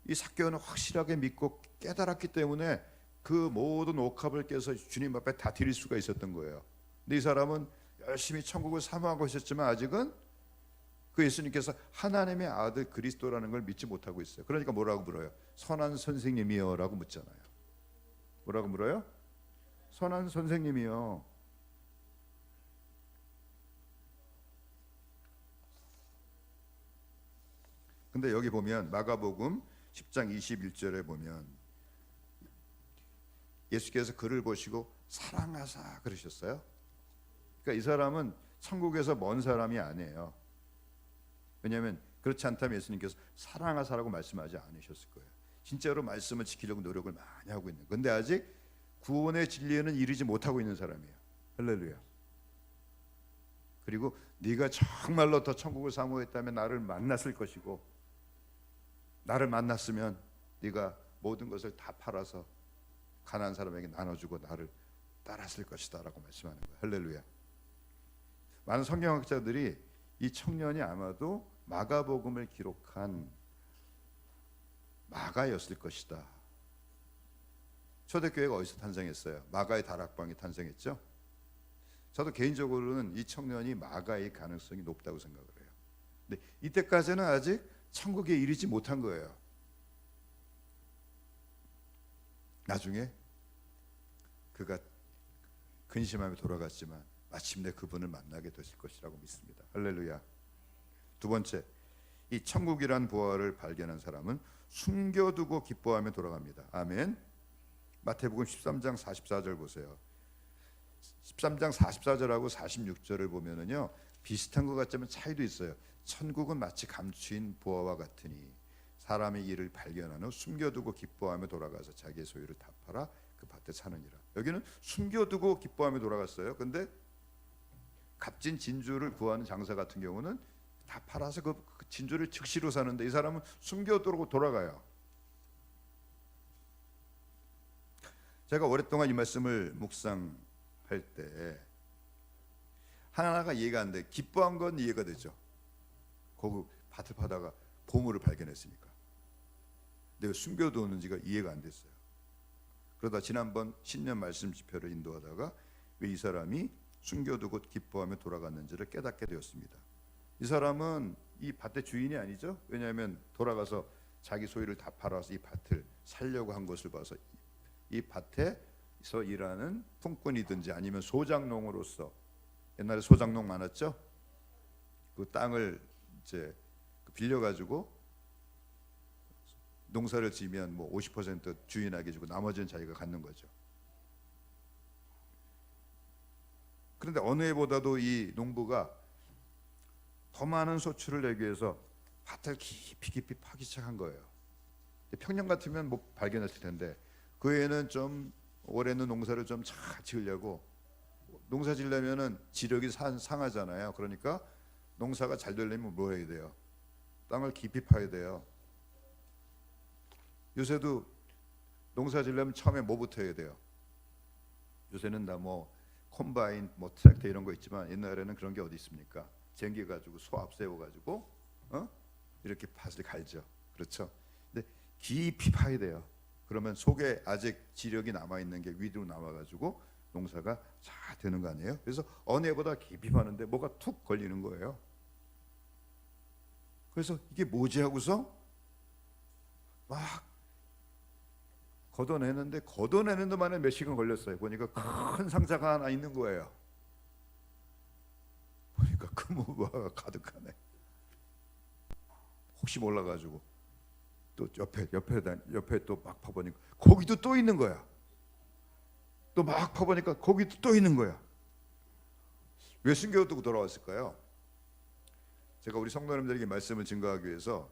이 삭개오는 확실하게 믿고 깨달았기 때문에 그 모든 옥합을 깨서 주님 앞에 다 드릴 수가 있었던 거예요. 근데 이 사람은 열심히 천국을 사모하고 있었지만 아직은 그 예수님께서 하나님의 아들 그리스도라는 걸 믿지 못하고 있어요. 그러니까 뭐라고 물어요? 선한 선생님이요 라고 묻잖아요. 뭐라고 물어요? 선한 선생님이요. 근데 여기 보면 마가복음 10장 21절에 보면 예수께서 그를 보시고 사랑하사 그러셨어요. 그러니까 이 사람은 천국에서 먼 사람이 아니에요. 왜냐하면 그렇지 않다면 예수님께서 사랑하사라고 말씀하지 않으셨을 거예요. 진짜로 말씀을 지키려고 노력을 많이 하고 있는. 근데 아직 구원의 진리에는 이르지 못하고 있는 사람이에요. 할렐루야. 그리고 네가 정말로 더 천국을 사모했다면 나를 만났을 것이고, 나를 만났으면 네가 모든 것을 다 팔아서 가난한 사람에게 나눠주고 나를 따랐을 것이다 라고 말씀하는 거예요. 할렐루야. 많은 성경학자들이 이 청년이 아마도 마가복음을 기록한 마가였을 것이다. 초대교회가 어디서 탄생했어요? 마가의 다락방이 탄생했죠. 저도 개인적으로는 이 청년이 마가의 가능성이 높다고 생각을 해요. 근데 이때까지는 아직 천국에 이르지 못한 거예요. 나중에 그가 근심하며 돌아갔지만 마침내 그분을 만나게 되실 것이라고 믿습니다. 할렐루야. 두 번째, 이 천국이란 부활을 발견한 사람은 숨겨두고 기뻐하며 돌아갑니다. 아멘. 마태복음 13장 44절 보세요. 13장 44절하고 46절을 보면은요 비슷한 것 같지만 차이도 있어요. 천국은 마치 감추인 보화와 같으니 사람의 일을 발견한 후 숨겨두고 기뻐하며 돌아가서 자기의 소유를 다 팔아 그 밭에 사느니라. 여기는 숨겨두고 기뻐하며 돌아갔어요. 근데 값진 진주를 구하는 장사 같은 경우는 다 팔아서 그 진주를 즉시로 사는데 이 사람은 숨겨두고 돌아가요. 제가 오랫동안 이 말씀을 묵상할 때 하나하나가 이해가 안 돼. 기뻐한 건 이해가 되죠. 거기 밭을 파다가 보물을 발견했으니까. 근데 왜 숨겨두었는지가 이해가 안 됐어요. 그러다 지난번 신년 말씀 집회를 인도하다가 왜 이 사람이 숨겨두고 기뻐하며 돌아갔는지를 깨닫게 되었습니다. 이 사람은 이 밭의 주인이 아니죠. 왜냐하면 돌아가서 자기 소유를 다 팔아서 이 밭을 살려고 한 것을 봐서 이 밭에서 일하는 품꾼이든지 아니면 소작농으로서, 옛날에 소작농 많았죠. 그 땅을 이제 빌려가지고 농사를 지면 뭐 50% 주인에게 주고 나머지는 자기가 갖는 거죠. 그런데 어느 해보다도 이 농부가 더 많은 소출을 내기 위해서 밭을 깊이 파기 시작한 거예요. 평년 같으면 뭐 발견했을 텐데 그 해에는 좀 올해는 농사를 좀 잘 지으려고, 농사 지으려면은 지력이 상하잖아요. 그러니까 농사가 잘 되려면 뭐 해야 돼요? 땅을 깊이 파야 돼요. 요새도 농사 지으려면 처음에 뭐부터 해야 돼요? 요새는 다 뭐 콤바인, 뭐 트랙터 이런 거 있지만 옛날에는 그런 게 어디 있습니까? 쟁기 가지고 소 앞세워 가지고 이렇게 밭을 갈죠. 그렇죠? 근데 깊이 파야 돼요. 그러면 속에 아직 지력이 남아 있는 게 위로 나와 가지고 농사가 잘 되는 거 아니에요? 그래서 어느 해보다 깊이 파는데 뭐가 툭 걸리는 거예요. 그래서 이게 뭐지 하고서 막 걷어내는 동안에 몇 시간 걸렸어요. 보니까 큰 상자가 하나 있는 거예요. 보니까 금우화가 가득하네. 혹시 몰라가지고 또 옆에 또 막 파보니까 거기도 또 있는 거야. 또 막 파보니까 거기도 또 있는 거야. 왜 숨겨두고 돌아왔을까요? 제가 우리 성도님들에게 말씀을 증거하기 위해서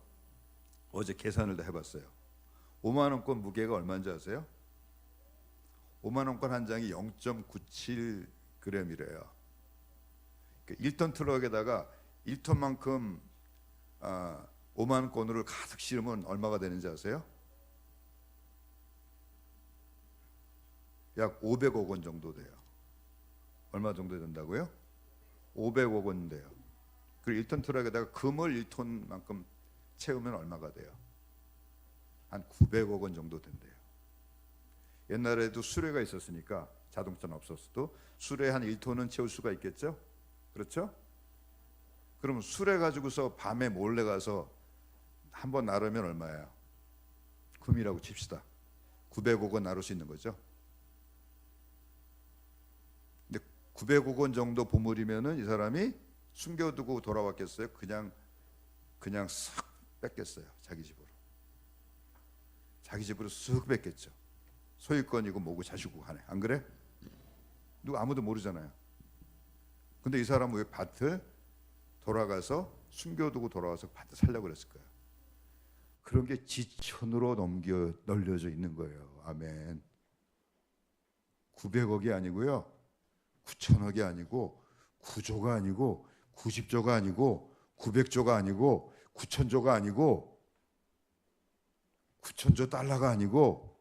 어제 계산을 다 해봤어요. 5만 원권 무게가 얼마인지 아세요? 5만 원권 한 장이 0.97g이래요. 1톤 트럭에다가 1톤만큼 5만 원권을 가득 실으면 얼마가 되는지 아세요? 약 500억 원 정도 돼요. 얼마 정도 된다고요? 500억 원 돼요. 그리고 1톤 트럭에다가 금을 1톤만큼 채우면 얼마가 돼요? 한 900억 원 정도 된대요. 옛날에도 수레가 있었으니까 자동차는 없었어도 수레 한 1톤은 채울 수가 있겠죠? 그렇죠? 그럼 수레 가지고서 밤에 몰래 가서 한번 나르면 얼마예요? 금이라고 칩시다. 900억 원 나를 수 있는 거죠. 근데 900억 원 정도 보물이면은 이 사람이 숨겨두고 돌아왔겠어요? 그냥 싹 뺐겠어요. 자기 집으로. 자기 집으로 쓱 뺐겠죠. 소유권이고 뭐고 자시고 하네. 안 그래? 누가 아무도 모르잖아요. 근데 이 사람은 왜 밭을 돌아가서 숨겨두고 돌아와서 밭을 살려고 그랬을 거예요. 그런 게 지천으로 널려져 있는 거예요. 아멘. 900억이 아니고요, 9천억이 아니고 9조가 아니고 90조가 아니고 900조가 아니고 9천조가 아니고 9천조 달러가 아니고,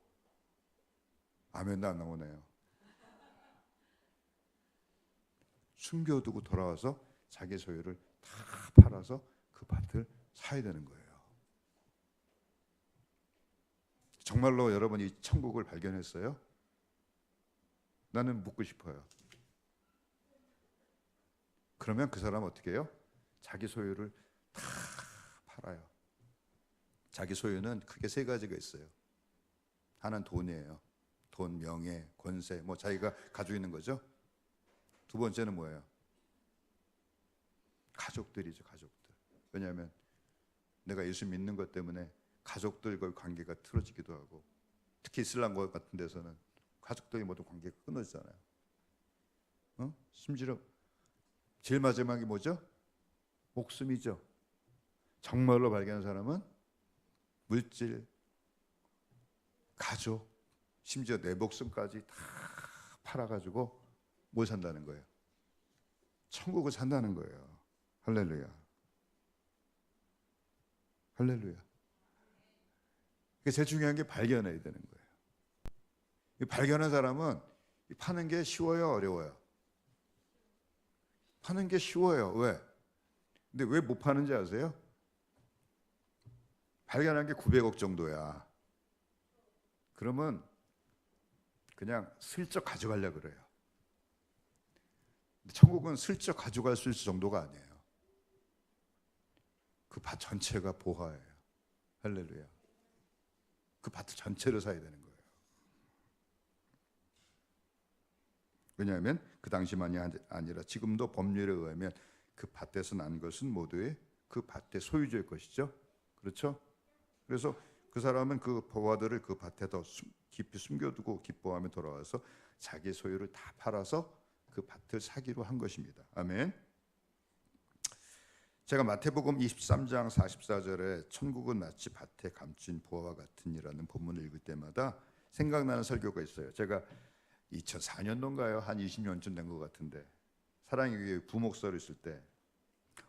아멘도 안 나오네요. 숨겨두고 돌아와서 자기 소유를 다 팔아서 그 밭을 사야 되는 거예요. 정말로 여러분 이 천국을 발견했어요? 나는 묻고 싶어요. 그러면 그 사람 어떻게 해요? 자기 소유를 다 팔아요. 자기 소유는 크게 세 가지가 있어요. 하나는 돈이에요. 돈, 명예, 권세, 뭐 자기가 가지고 있는 거죠. 두 번째는 뭐예요? 가족들이죠. 가족들. 왜냐하면 내가 예수 믿는 것 때문에 가족들과의 관계가 틀어지기도 하고, 특히 이슬람과 같은 데서는 가족들이 모두 관계가 끊어지잖아요. 심지어 제일 마지막이 뭐죠? 목숨이죠. 정말로 발견한 사람은 물질, 가족, 심지어 내 목숨까지 다 팔아가지고 뭘 산다는 거예요? 천국을 산다는 거예요. 할렐루야. 할렐루야. 그게 제일 중요한 게 발견해야 되는 거예요. 발견한 사람은 파는 게 쉬워요, 어려워요? 파는 게 쉬워요. 왜? 근데 왜 못 파는지 아세요? 발견한 게 900억 정도야. 그러면 그냥 슬쩍 가져가려고 그래요. 근데 천국은 슬쩍 가져갈 수 있을 정도가 아니에요. 그 밭 전체가 보화예요. 할렐루야. 그 밭 전체를 사야 되는 거예요. 왜냐하면 그 당시만이 아니라 지금도 법률에 의하면 그 밭에서 난 것은 모두의 그 밭의 소유주의 것이죠. 그렇죠? 그래서 그 사람은 그 보화들을 그 밭에 더 깊이 숨겨두고 기뻐하며 돌아와서 자기 소유를 다 팔아서 그 밭을 사기로 한 것입니다. 아멘. 제가 마태복음 23장 44절에 천국은 마치 밭에 감춘 보화와 같으니라는 본문을 읽을 때마다 생각나는 설교가 있어요. 제가 2004년도인가요? 한 20년쯤 된 것 같은데, 사랑의 교회 부목사로 있을 때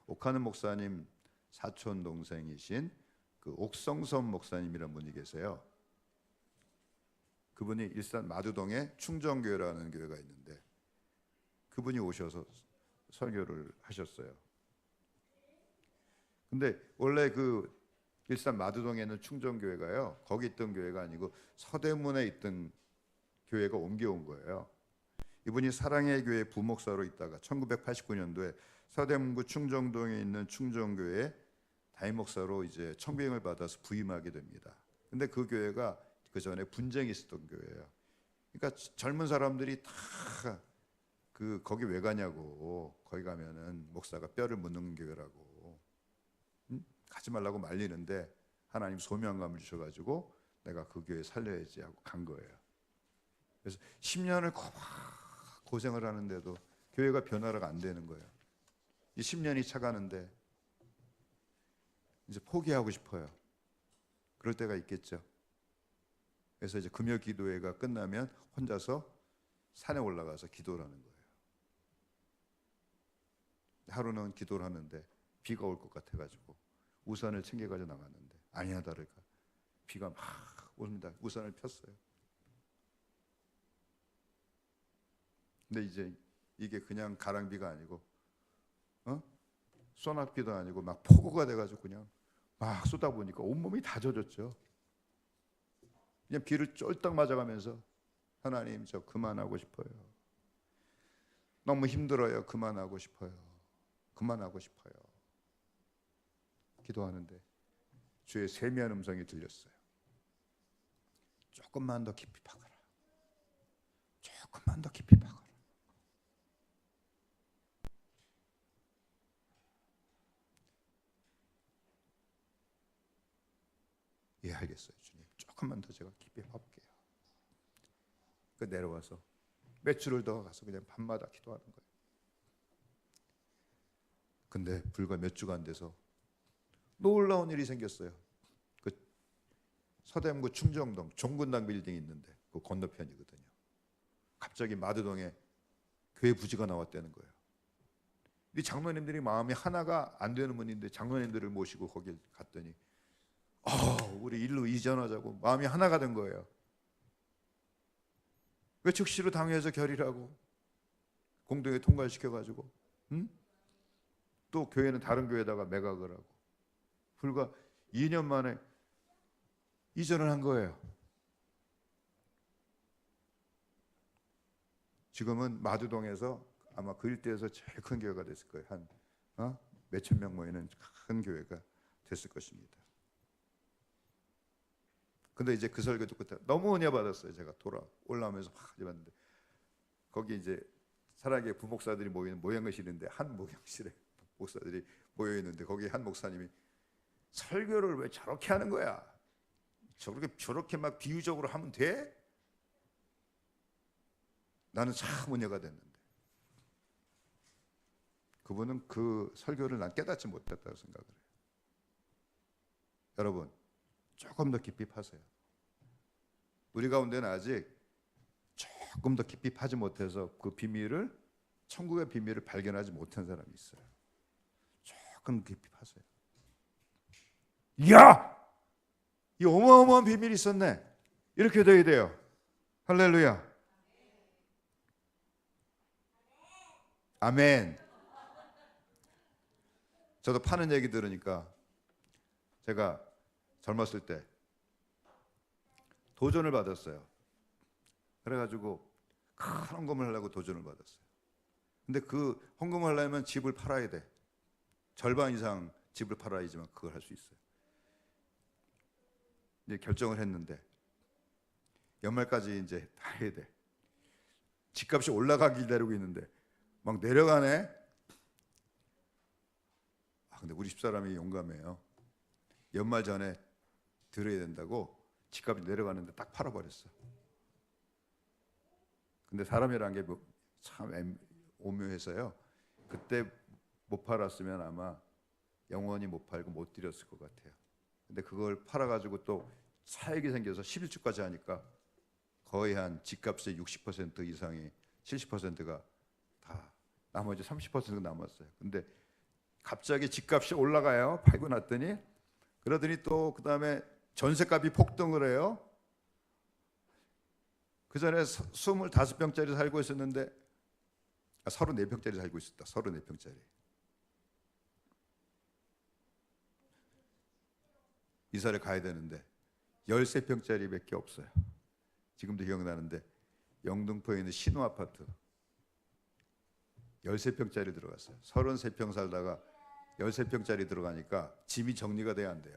옥하는 목사님 사촌 동생이신 그 옥성선 목사님이라는 분이 계세요. 그분이 일산 마두동에 충정교회라는 교회가 있는데 그분이 오셔서 설교를 하셨어요. 근데 원래 그 일산 마두동에 있는 충정교회가요, 거기 있던 교회가 아니고 서대문에 있던 교회가 옮겨온 거예요. 이분이 사랑의 교회 부목사로 있다가 1989년도에 서대문구 충정동에 있는 충정교회 담임목사로 이제 청빙을 받아서 부임하게 됩니다. 근데 그 교회가 그 전에 분쟁이 있었던 교회예요. 그러니까 젊은 사람들이 다 거기 왜 가냐고, 거기 가면은 목사가 뼈를 묻는 교회라고, 가지 말라고 말리는데 하나님 소명감을 주셔가지고 내가 그 교회 살려야지 하고 간 거예요. 그래서 10년을 고생을 하는데도 교회가 변화가 안 되는 거예요. 이 10년이 차가는데 이제 포기하고 싶어요. 그럴 때가 있겠죠. 그래서 이제 금요 기도회가 끝나면 혼자서 산에 올라가서 기도를 하는 거예요. 하루는 기도를 하는데 비가 올 것 같아가지고 우산을 챙겨가지고 나갔는데 아니나 다를까 비가 막 옵니다. 우산을 폈어요. 근데 이제 이게 그냥 가랑비가 아니고 소낙비도 아니고 막 폭우가 돼가지고 그냥 막 쏟아보니까 온몸이 다 젖었죠. 그냥 비를 쫄딱 맞아가면서 하나님 저 그만하고 싶어요. 너무 힘들어요. 그만하고 싶어요. 그만하고 싶어요. 기도하는데 주의 세미한 음성이 들렸어요. 조금만 더 깊이 박아라. 조금만 더 깊이 박아라. 예, 알겠어요, 주님. 조금만 더 제가 깊이 박을게요. 그 내려와서 몇 줄을 더 가서 그냥 밤마다 기도하는 거예요. 근데 불과 몇 주가 안 돼서 놀라운 일이 생겼어요. 그 서대문구 충정동 종군당 빌딩이 있는데 그 건너편이거든요. 갑자기 마두동에 교회 부지가 나왔다는 거예요. 이 장로님들이 마음이 하나가 안 되는 분인데 장로님들을 모시고 거길 갔더니 우리 일로 이전하자고 마음이 하나가 된 거예요. 왜 즉시로 당회에서 결의하고 공동에 통과시켜가지고 또 교회는 다른 교회에다가 매각을 하고 불과 2년 만에 이전을 한 거예요. 지금은 마두동에서 아마 그 일대에서 제일 큰 교회가 됐을 거예요. 한 몇천 명 모이는 큰 교회가 됐을 것입니다. 근데 이제 그 설교 듣고 너무 은혜 받았어요. 제가 올라오면서 막 봤는데 거기 이제 살아계 부목사들이 모이는 모양실인데 한 모양실에 목사들이 모여 있는데 거기 한 목사님이 설교를 왜 저렇게 하는 거야? 저렇게 막 비유적으로 하면 돼? 나는 참 은혜가 됐는데 그분은 그 설교를 난 깨닫지 못했다고 생각을 해요. 여러분 조금 더 깊이 파세요. 우리 가운데는 아직 조금 더 깊이 파지 못해서 그 비밀을 천국의 비밀을 발견하지 못한 사람이 있어요. 조금 깊이 파세요. 이야! 이 어마어마한 비밀이 있었네. 이렇게 돼야 돼요. 할렐루야. 아멘. 저도 파는 얘기 들으니까 제가 젊었을 때 도전을 받았어요. 그래가지고 큰 헌금을 하려고 도전을 받았어요. 근데 그 헌금을 하려면 집을 팔아야 돼. 절반 이상 집을 팔아야지만 그걸 할 수 있어요. 이제 결정을 했는데 연말까지 이제 다 해야 돼. 집값이 올라가기 기다리고 있는데 막 내려가네. 근데 우리 집사람이 용감해요. 연말 전에 들어야 된다고 집값이 내려가는데 딱 팔아버렸어. 근데 사람이란 게 참 오묘해서요. 그때 못 팔았으면 아마 영원히 못 팔고 못 드렸을 것 같아요. 근데 그걸 팔아가지고 또 차익이 생겨서 11주까지 하니까 거의 한 집값의 60% 이상이 70%가 다 나머지 30%가 남았어요. 근데 갑자기 집값이 올라가요. 팔고 났더니 그러더니 또 그다음에 전세값이 폭등을 해요. 그 전에 25평짜리 살고 있었는데 34평짜리 살고 있었다. 34평짜리. 이사를 가야 되는데 13평짜리밖에 없어요. 지금도 기억나는데 영등포에 있는 신호 아파트 13평짜리 들어갔어요. 33평 살다가 13평짜리 들어가니까 짐이 정리가 돼야 안 돼요.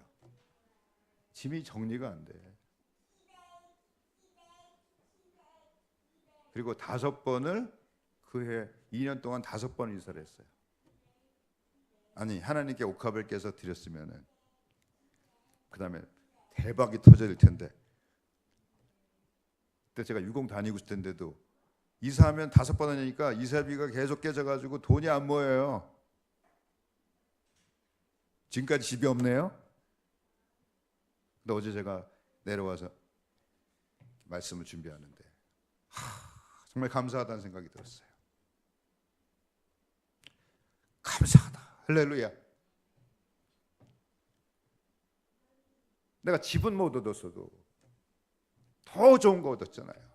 짐이 정리가 안 돼. 그리고 5번을 그해 2년 동안 5번 이사를 했어요. 아니 하나님께 옥합을 깨서 드렸으면은 그 다음에 대박이 터질 텐데 그때 제가 유공 다니고 있을 텐데도 이사하면 5번 하니까 이사비가 계속 깨져가지고 돈이 안 모여요. 지금까지 집이 없네요. 근데 어제 제가 내려와서 말씀을 준비하는데 정말 감사하다는 생각이 들었어요. 감사하다. 할렐루야. 내가 집은 못 얻었어도 더 좋은 거 얻었잖아요.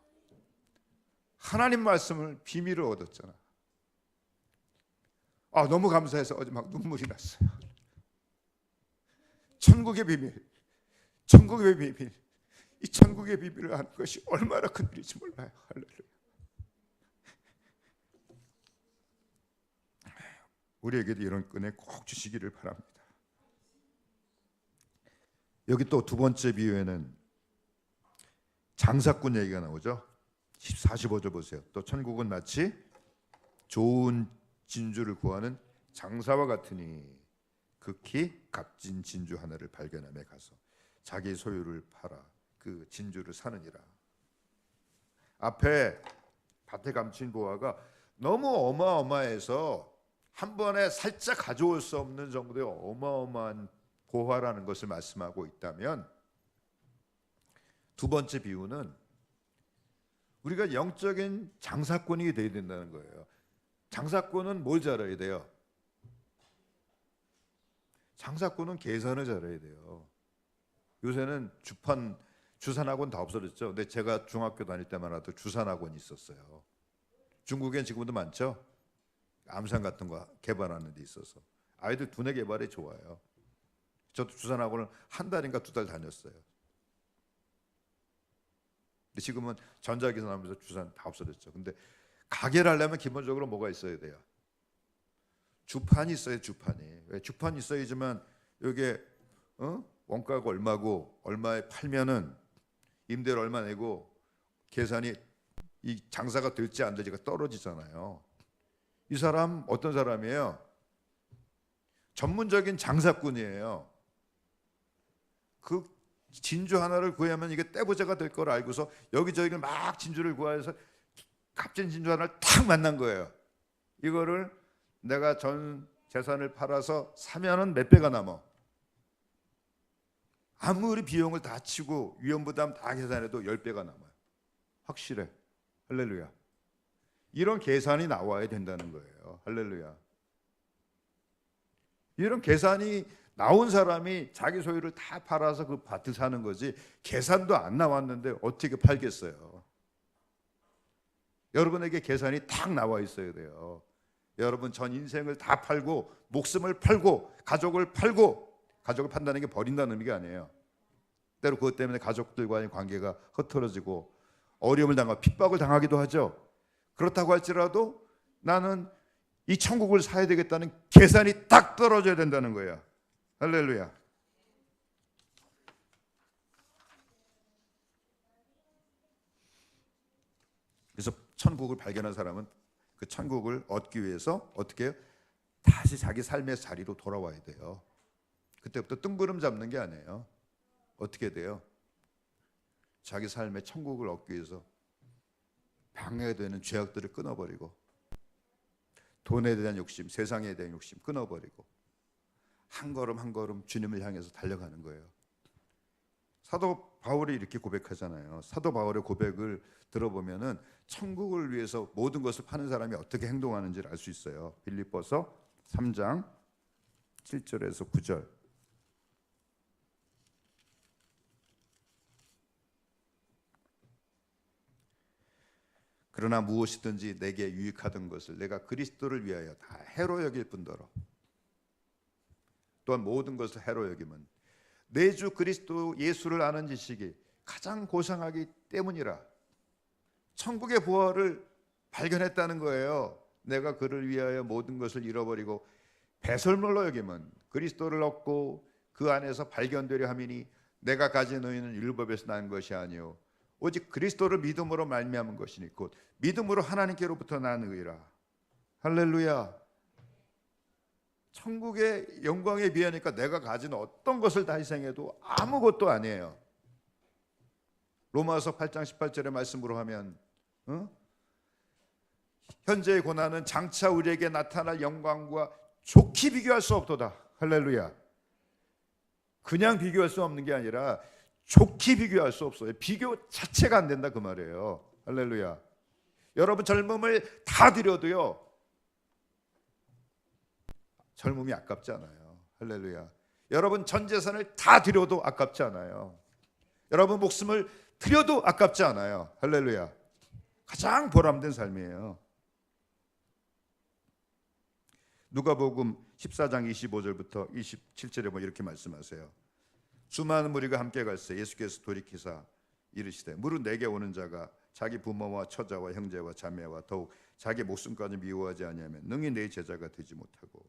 하나님 말씀을 비밀을 얻었잖아. 너무 감사해서 어제 막 눈물이 났어요. 천국의 비밀, 천국의 비밀. 이 천국의 비밀을 아는 것이 얼마나 큰 일인지 몰라요. 할렐루야. 우리에게도 이런 은혜 꼭 주시기를 바랍니다. 여기 또 두 번째 비유에는 장사꾼 얘기가 나오죠. 45절 보세요. 또 천국은 마치 좋은 진주를 구하는 장사와 같으니 극히 값진 진주 하나를 발견함에 가서 자기 소유를 팔아 그 진주를 사느니라. 앞에 밭에 감춘 보화가 너무 어마어마해서 한 번에 살짝 가져올 수 없는 정도의 어마어마한 보화라는 것을 말씀하고 있다면, 두 번째 비유는 우리가 영적인 장사꾼이 되어야 된다는 거예요. 장사꾼은 뭘 잘해야 돼요? 장사꾼은 계산을 잘해야 돼요. 요새는 주산학원 다 없어졌죠. 근데 제가 중학교 다닐 때만 해도 주산학원이 있었어요. 중국엔 지금도 많죠. 암산 같은 거 개발하는 데 있어서 아이들 두뇌 개발에 좋아요. 저도 주산학원을 한 달인가 두 달 다녔어요. 근데 지금은 전자기술하면서 주산 다 없어졌죠. 근데 가게를 하려면 기본적으로 뭐가 있어야 돼요? 주판이 있어요. 주판이. 왜? 주판이 있어야지만 이게 원가가 얼마고 얼마에 팔면은 임대료 얼마 내고 계산이 이 장사가 될지 안 될지가 떨어지잖아요. 이 사람 어떤 사람이에요? 전문적인 장사꾼이에요. 그 진주 하나를 구하면 이게 떼부자가 될 걸 알고서 여기저기 막 진주를 구해서 값진 진주 하나를 탁 만난 거예요. 이거를 내가 전 재산을 팔아서 사면은 몇 배가 남아. 아무리 비용을 다 치고 위험부담 다 계산해도 10배가 남아요. 확실해. 할렐루야. 이런 계산이 나와야 된다는 거예요. 할렐루야. 이런 계산이 나온 사람이 자기 소유를 다 팔아서 그 밭을 사는 거지, 계산도 안 나왔는데 어떻게 팔겠어요? 여러분에게 계산이 딱 나와 있어야 돼요. 여러분 전 인생을 다 팔고 목숨을 팔고 가족을 팔고, 가족을 판다는 게 버린다는 의미가 아니에요. 때로 그것 때문에 가족들과의 관계가 흐트러지고 어려움을 당하고 핍박을 당하기도 하죠. 그렇다고 할지라도 나는 이 천국을 사야 되겠다는 계산이 딱 떨어져야 된다는 거예요. 할렐루야. 그래서 천국을 발견한 사람은 그 천국을 얻기 위해서 어떻게 해요? 다시 자기 삶의 자리로 돌아와야 돼요. 그때부터 뜬구름 잡는 게 아니에요. 어떻게 돼요? 자기 삶의 천국을 얻기 위해서 방해되는 죄악들을 끊어버리고, 돈에 대한 욕심, 세상에 대한 욕심 끊어버리고 한 걸음 한 걸음 주님을 향해서 달려가는 거예요. 사도 바울이 이렇게 고백하잖아요. 사도 바울의 고백을 들어보면은 천국을 위해서 모든 것을 파는 사람이 어떻게 행동하는지를 알 수 있어요. 빌립보서 3장 7절에서 9절. 그러나 무엇이든지 내게 유익하던 것을 내가 그리스도를 위하여 다 해로 여길 뿐더러 또한 모든 것을 해로 여김은 내 주 그리스도 예수를 아는 지식이 가장 고상하기 때문이라. 천국의 부활을 발견했다는 거예요. 내가 그를 위하여 모든 것을 잃어버리고 배설물로 여김은 그리스도를 얻고 그 안에서 발견되려 함이니 내가 가진 의는 율법에서 난 것이 아니요 오직 그리스도를 믿음으로 말미암은 것이니 곧 믿음으로 하나님께로부터 난 의라. 할렐루야. 천국의 영광에 비하니까 내가 가진 어떤 것을 다 희생해도 아무것도 아니에요. 로마서 8장 18절의 말씀으로 하면 현재의 고난은 장차 우리에게 나타날 영광과 좋게 비교할 수 없도다. 할렐루야. 그냥 비교할 수 없는 게 아니라 좋게 비교할 수 없어요. 비교 자체가 안 된다 그 말이에요. 할렐루야. 여러분 젊음을 다 드려도요, 젊음이 아깝지 않아요. 할렐루야. 여러분 전 재산을 다 드려도 아깝지 않아요. 여러분 목숨을 드려도 아깝지 않아요. 할렐루야. 가장 보람된 삶이에요. 누가복음 14장 25절부터 27절에 이렇게 말씀하세요. 수많은 무리가 함께 갈새 예수께서 돌이키사 이르시되 무릇 내게 오는 자가 자기 부모와 처자와 형제와 자매와 더욱 자기 목숨까지 미워하지 아니하면 능히 내 제자가 되지 못하고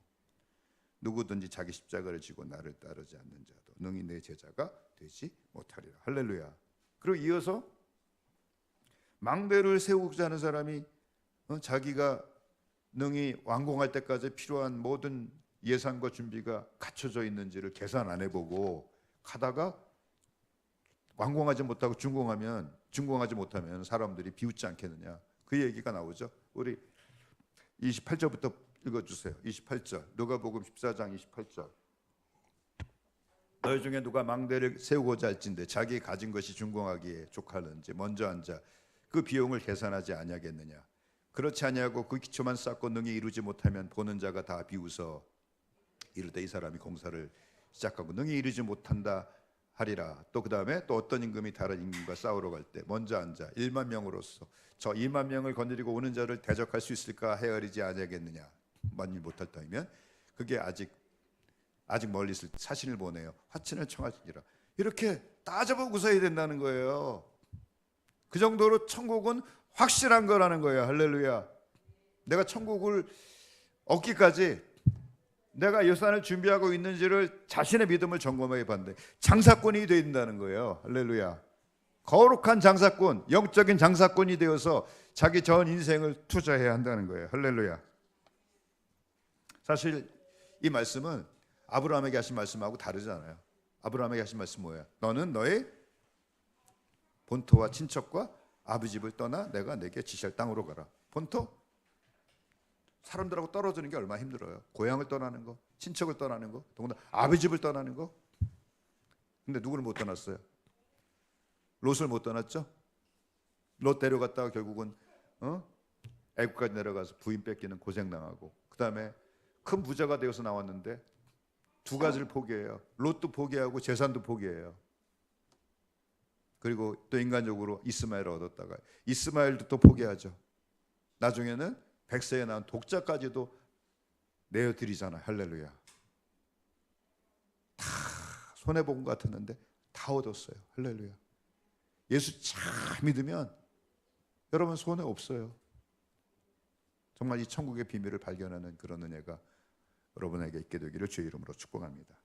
누구든지 자기 십자가를 지고 나를 따르지 않는 자도 능히 내 제자가 되지 못하리라. 할렐루야. 그리고 이어서 망대를 세우고자 하는 사람이 자기가 능히 완공할 때까지 필요한 모든 예산과 준비가 갖춰져 있는지를 계산 안 해보고 가다가 완공하지 못하고 준공하지 못하면 사람들이 비웃지 않겠느냐. 그 얘기가 나오죠. 우리 28절부터 읽어주세요. 28절 누가복음 14장 28절. 너희 중에 누가 망대를 세우고자 할진대 자기 가진 것이 준공하기에 족하는지 먼저 앉아 그 비용을 계산하지 아니하겠느냐. 그렇지 아니하고 그 기초만 쌓고 능히 이루지 못하면 보는 자가 다 비웃어 이르되 이 사람이 공사를 시작하고 능히 이루지 못한다 하리라. 또 그 다음에 또 어떤 임금이 다른 임금과 싸우러 갈 때 먼저 앉아 1만 명으로서 저 2만 명을 거느리고 오는 자를 대적할 수 있을까 헤아리지 아니하겠느냐. 만일 못할 터이면 그게 아직 멀리 있을 때 사신을 보내요. 화친을 청하시니라. 이렇게 따져보고서 해야 된다는 거예요. 그 정도로 천국은 확실한 거라는 거예요. 할렐루야. 내가 천국을 얻기까지 내가 예산을 준비하고 있는지를 자신의 믿음을 점검해 봤는데 장사꾼이 되어야 된다는 거예요. 할렐루야. 거룩한 장사꾼, 영적인 장사꾼이 되어서 자기 전 인생을 투자해야 한다는 거예요. 할렐루야. 사실 이 말씀은 아브라함에게 하신 말씀하고 다르잖아요. 아브라함에게 하신 말씀 뭐예요? 너는 너의 본토와 친척과 아버지 집을 떠나 내가 내게 지시할 땅으로 가라. 본토? 사람들하고 떨어지는 게 얼마나 힘들어요. 고향을 떠나는 거, 친척을 떠나는 거, 더군다나 아버지 집을 떠나는 거. 근데 누구를 못 떠났어요? 롯을 못 떠났죠? 롯 데려갔다가 결국은 애국까지 내려가서 부인 뺏기는 고생당하고 그 다음에 큰 부자가 되어서 나왔는데 두 가지를 포기해요. 롯도 포기하고 재산도 포기해요. 그리고 또 인간적으로 이스마엘을 얻었다가 이스마엘도 또 포기하죠. 나중에는 백세에 낳은 독자까지도 내어드리잖아요. 할렐루야. 다 손해본 것 같았는데 다 얻었어요. 할렐루야. 예수 잘 믿으면 여러분 손해 없어요. 정말 이 천국의 비밀을 발견하는 그런 은혜가 여러분에게 있게 되기를 주의 이름으로 축복합니다.